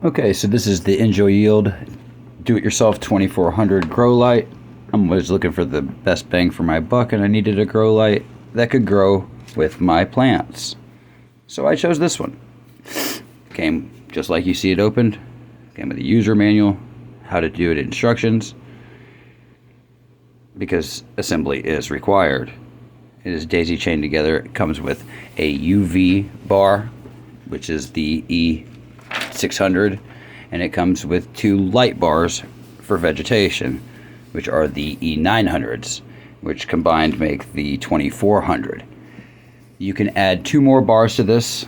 Okay, so this is the Enjoyield do-it-yourself 2400 grow light. I'm always looking for the best bang for my buck, and I needed a grow light that could grow with my plants. So I chose this one. Came just like you see it opened. Came with a user manual, how to do it, instructions, because assembly is required. It is daisy chained together. It comes with a UV bar, which is the E600, and it comes with 2 light bars for vegetation, which are the E900s, which combined make the 2400. You can add 2 more bars to this,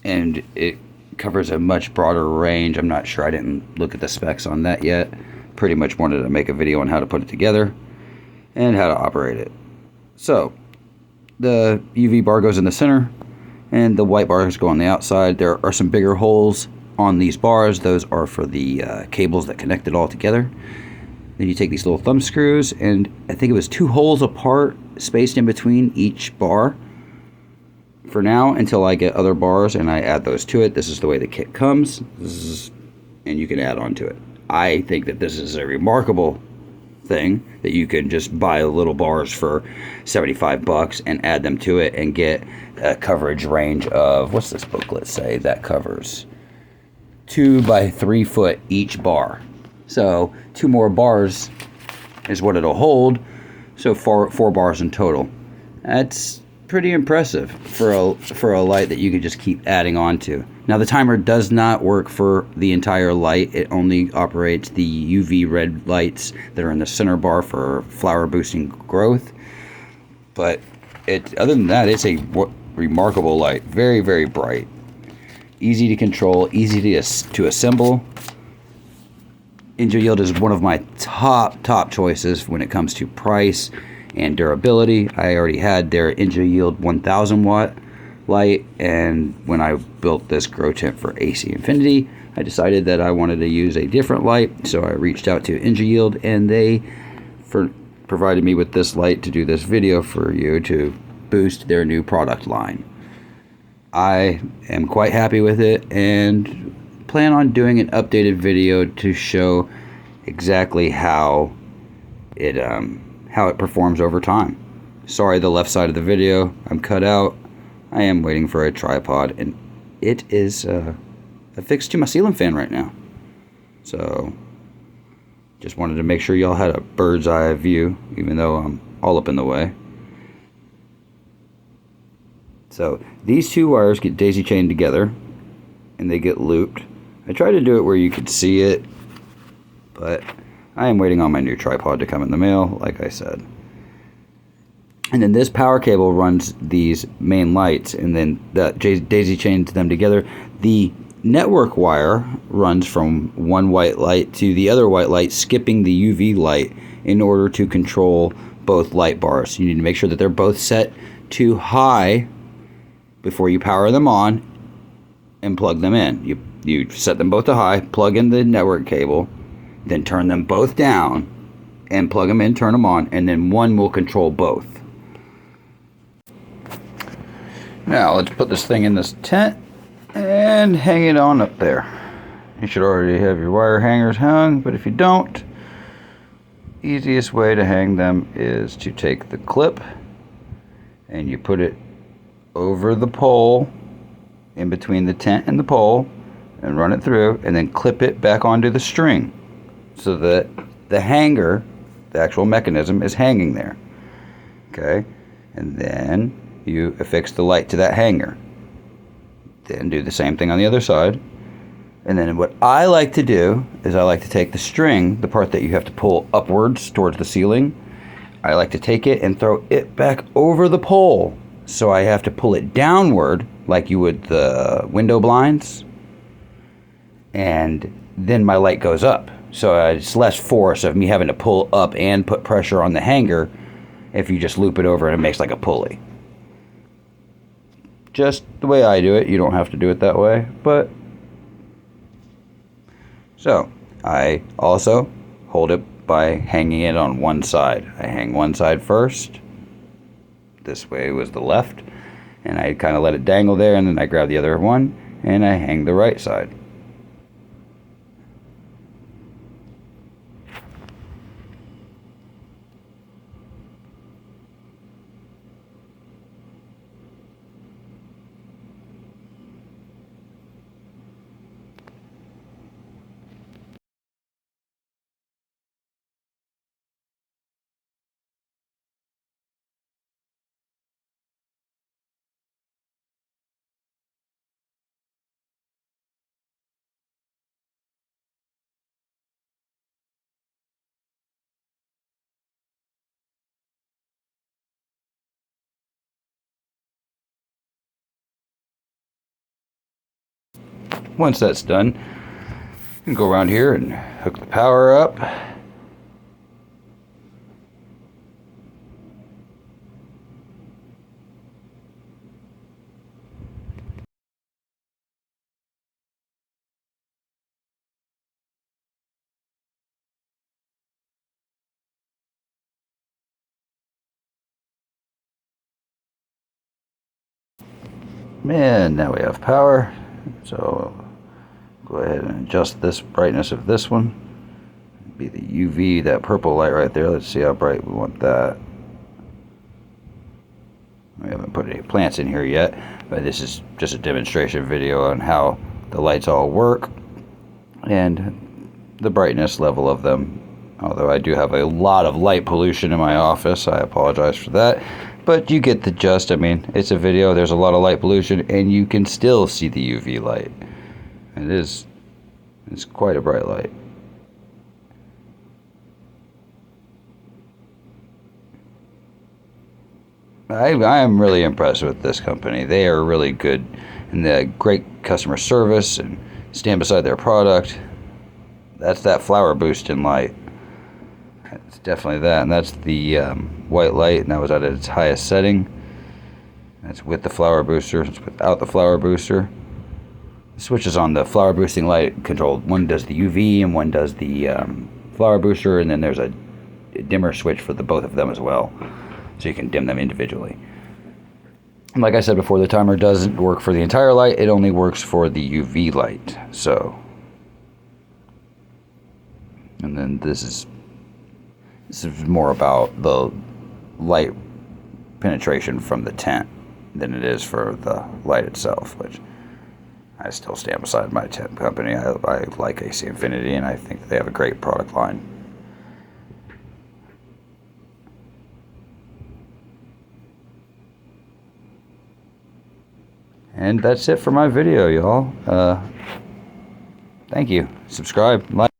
and it covers a much broader range. I'm not sure, I didn't look at the specs on that yet. Pretty much wanted to make a video on how to put it together and how to operate it. So the UV bar goes in the center and the white bars go on the outside. There are some bigger holes on these bars. Those are for the cables that connect it all together. Then you take these little thumb screws, and I think it was 2 holes apart, spaced in between each bar for now, until I get other bars and I add those to it. This is the way the kit comes. And you can add on to it. I think that this is a remarkable thing, that you can just buy little bars for 75 bucks and add them to it and get a coverage range of, what's this booklet say that covers? 2 by 3 foot each bar. So 2 more bars is what it'll hold. So 4 bars in total. That's pretty impressive for a light that you could just keep adding on to. Now the timer does not work for the entire light. It only operates the UV red lights that are in the center bar for flower boosting growth. But other than that, it's a remarkable light. Very, very bright. Easy to control, easy to assemble. Enjoyield is one of my top choices when it comes to price and durability. I already had their Enjoyield 1000 watt light, and when I built this grow tent for AC Infinity, I decided that I wanted to use a different light, so I reached out to Enjoyield, and they provided me with this light to do this video for you to boost their new product line. I am quite happy with it and plan on doing an updated video to show exactly how it performs over time. Sorry, the left side of the video, I'm cut out. I am waiting for a tripod, and it is affixed to my ceiling fan right now. So just wanted to make sure y'all had a bird's eye view, even though I'm all up in the way. So these 2 wires get daisy chained together and they get looped. I tried to do it where you could see it, but I am waiting on my new tripod to come in the mail, like I said. And then this power cable runs these main lights, and then that daisy chains them together. The network wire runs from one white light to the other white light, skipping the UV light in order to control both light bars. You need to make sure that they're both set to high before you power them on and plug them in. You set them both to high, plug in the network cable, then turn them both down and plug them in, turn them on, and then one will control both. Now let's put this thing in this tent and hang it on up there. You should already have your wire hangers hung, but if you don't, easiest way to hang them is to take the clip and you put it over the pole, in between the tent and the pole, and run it through, and then clip it back onto the string so that the hanger, the actual mechanism, is hanging there. Okay, and then you affix the light to that hanger. Then do the same thing on the other side. And then what I like to do is I like to take the string, the part that you have to pull upwards towards the ceiling, I like to take it and throw it back over the pole. So I have to pull it downward like you would the window blinds, and then my light goes up. So it's less force of me having to pull up and put pressure on the hanger if you just loop it over and it makes like a pulley. Just the way I do it. You don't have to do it that way, but so I also hold it by hanging it on one side. I hang one side first. This way was the left, and I kind of let it dangle there, and then I grab the other one and I hang the right side. once that's done, you can go around here and hook the power up. And now we have power, so go ahead and adjust this brightness of this one. Be the UV, that purple light right there. Let's see how bright we want that. We haven't put any plants in here yet, but this is just a demonstration video on how the lights all work and the brightness level of them. Although I do have a lot of light pollution in my office, I apologize for that. But you get the gist. I mean, it's a video, there's a lot of light pollution, and you can still see the UV light. It's quite a bright light. I am really impressed with this company. They are really good, and they have great customer service and stand beside their product. That's that flower boosting light. It's definitely that, and that's the white light, and that was at its highest setting. That's with the flower booster. It's without the flower booster. The switches on the flower boosting light controlled. One does the UV and one does the flower booster, and then there's a dimmer switch for the both of them as well, so you can dim them individually. And like I said before, the timer doesn't work for the entire light. It only works for the UV light. So, and then this is more about the light penetration from the tent than it is for the light itself, which I still stand beside my tent company. I like AC Infinity, and I think they have a great product line. And that's it for my video, y'all. Thank you. Subscribe, like.